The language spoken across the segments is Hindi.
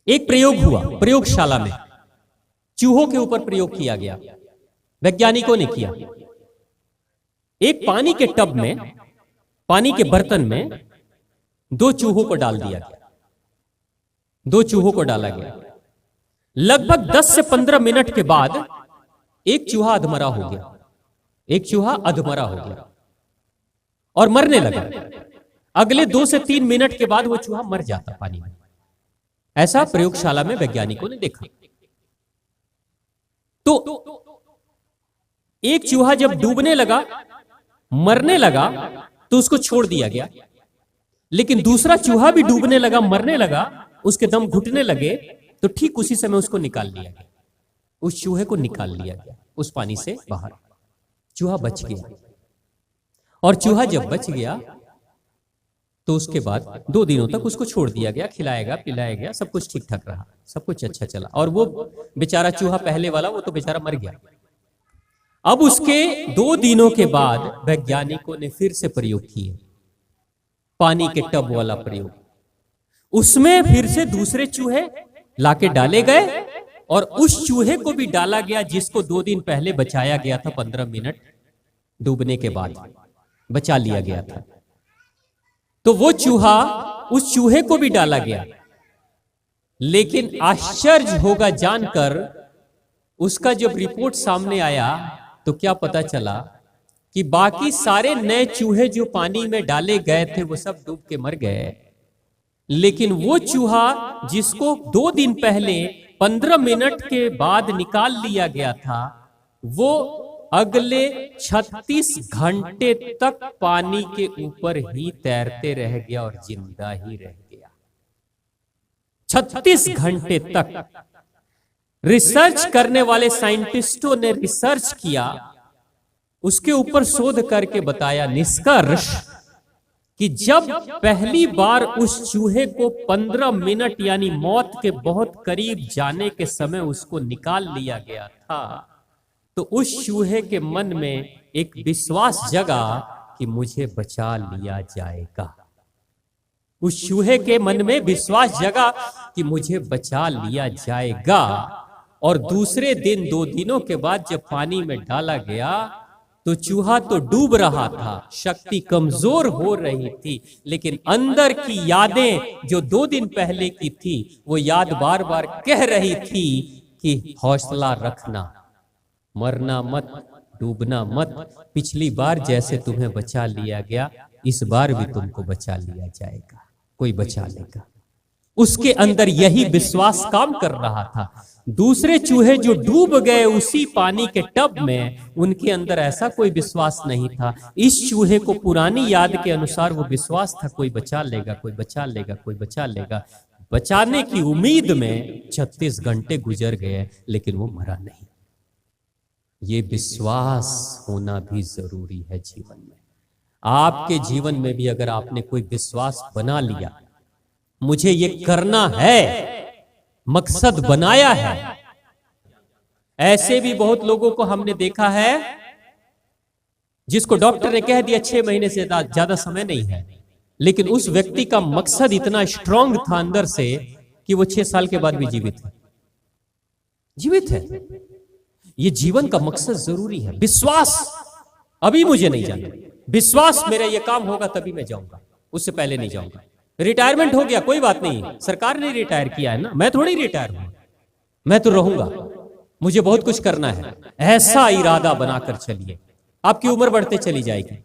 एक प्रयोग हुआ प्रयोगशाला में, चूहों के ऊपर प्रयोग किया गया, वैज्ञानिकों ने किया। एक पानी के टब में, पानी के बर्तन में 2 चूहों को डाल दिया गया, 2 चूहों को डाला गया। लगभग 10 से 15 मिनट के बाद एक चूहा अधमरा हो गया, एक चूहा अधमरा हो गया और मरने लगा। अगले 2 से 3 मिनट के बाद वो चूहा मर जाता पानी में। ऐसा प्रयोगशाला में वैज्ञानिकों ने देखा। तो एक चूहा जब डूबने लगा, मरने लगा, तो उसको छोड़ दिया गया। लेकिन दूसरा चूहा भी डूबने लगा, मरने लगा, उसके दम घुटने लगे, तो ठीक उसी समय उसको निकाल लिया गया। उस चूहे को निकाल लिया गया उस पानी से बाहर। चूहा बच गया। और चूहा जब बच गया तो उसके बाद 2 दिनों तक उसको छोड़ दिया गया, खिलाया गया, पिलाया गया, सब कुछ ठीक ठाक रहा, सब कुछ अच्छा चला। और वो बेचारा चूहा पहले वाला, वो तो बेचारा मर गया। अब उसके 2 दिनों के बाद वैज्ञानिकों ने फिर से प्रयोग किए, पानी के टब वाला प्रयोग। उसमें फिर से दूसरे चूहे लाके डाले गए और उस चूहे को भी डाला गया जिसको 2 दिन पहले बचाया गया था। 15 मिनट डूबने के बाद बचा लिया गया था। तो वो चूहा, उस चूहे को भी डाला गया। लेकिन आश्चर्य होगा जानकर, उसका जब रिपोर्ट सामने आया तो क्या पता चला कि बाकी सारे नए चूहे जो पानी में डाले गए थे वो सब डूब के मर गए। लेकिन वो चूहा जिसको 2 दिन पहले 15 मिनट के बाद निकाल लिया गया था, वो अगले 36 घंटे तक पानी के ऊपर ही तैरते रह गया और जिंदा ही रह गया। 36 घंटे तक। रिसर्च करने वाले साइंटिस्टों ने रिसर्च किया, उसके ऊपर शोध करके बताया निष्कर्ष कि जब पहली बार उस चूहे को 15 मिनट यानी मौत के बहुत करीब जाने के समय उसको निकाल लिया गया था, तो उस चूहे के मन में एक विश्वास जगा कि मुझे बचा लिया जाएगा। उस चूहे के मन में विश्वास जगा कि मुझे बचा लिया जाएगा। और दूसरे दिन 2 दिनों के बाद जब पानी में डाला गया तो चूहा तो डूब रहा था, शक्ति कमजोर हो रही थी, लेकिन अंदर की यादें जो 2 दिन पहले की थी, वो याद बार बार कह रही थी कि हौसला रखना, मरना मत, डूबना मत। पिछली बार जैसे तुम्हें बचा लिया गया, इस बार भी तुमको बचा लिया जाएगा, कोई बचा लेगा। उसके अंदर यही विश्वास काम कर रहा था। दूसरे चूहे जो डूब गए उसी पानी के टब में, उनके अंदर ऐसा कोई विश्वास नहीं था। इस चूहे को पुरानी याद के अनुसार वो विश्वास था, कोई बचा लेगा, कोई बचा लेगा, कोई बचा लेगा। बचाने की उम्मीद में 36 घंटे गुजर गए, लेकिन वो मरा नहीं। ये विश्वास होना भी जरूरी है जीवन में। आपके जीवन में भी अगर आपने कोई विश्वास बना लिया, मुझे ये करना है, मकसद बनाया है। ऐसे भी बहुत लोगों को हमने देखा है जिसको डॉक्टर ने कह दिया 6 महीने से ज्यादा समय नहीं है, लेकिन उस व्यक्ति का मकसद इतना स्ट्रांग था अंदर से कि वो 6 साल के बाद भी जीवित है। जीवित है। ये जीवन का मकसद जरूरी है। विश्वास, अभी मुझे नहीं जाना, विश्वास मेरा ये काम होगा तभी मैं जाऊंगा, उससे पहले नहीं जाऊंगा। रिटायरमेंट हो गया कोई बात नहीं, सरकार ने रिटायर किया है ना, मैं थोड़ी रिटायर हूं, मैं तो रहूंगा, मुझे बहुत कुछ करना है। ऐसा इरादा बनाकर चलिए, आपकी उम्र बढ़ते चली जाएगी,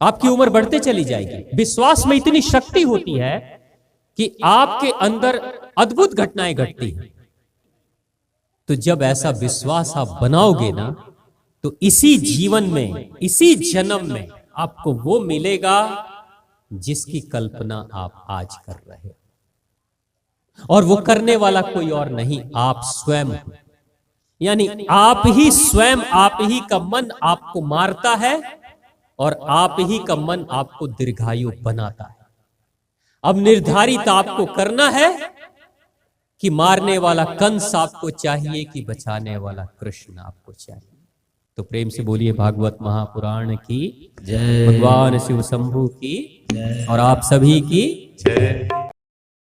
आपकी उम्र बढ़ते चली जाएगी। विश्वास में इतनी शक्ति होती है कि आपके अंदर अद्भुत घटनाएं घटती हैं। तो जब ऐसा विश्वास आप बनाओगे ना, तो इसी जीवन में, इसी जन्म में आपको वो मिलेगा जिसकी कल्पना आप आज कर रहे हो। और वो करने वाला कोई और नहीं, आप स्वयं हो। यानी आप ही स्वयं, आप ही का मन आपको मारता है और आप ही का मन आपको दीर्घायु बनाता है। अब निर्धारित आपको करना है कि मारने वाला कंस आपको चाहिए कि बचाने वाला कृष्ण आपको चाहिए। तो प्रेम से बोलिए भागवत महापुराण की जय, भगवान शिव शंभू की और आप सभी की जय।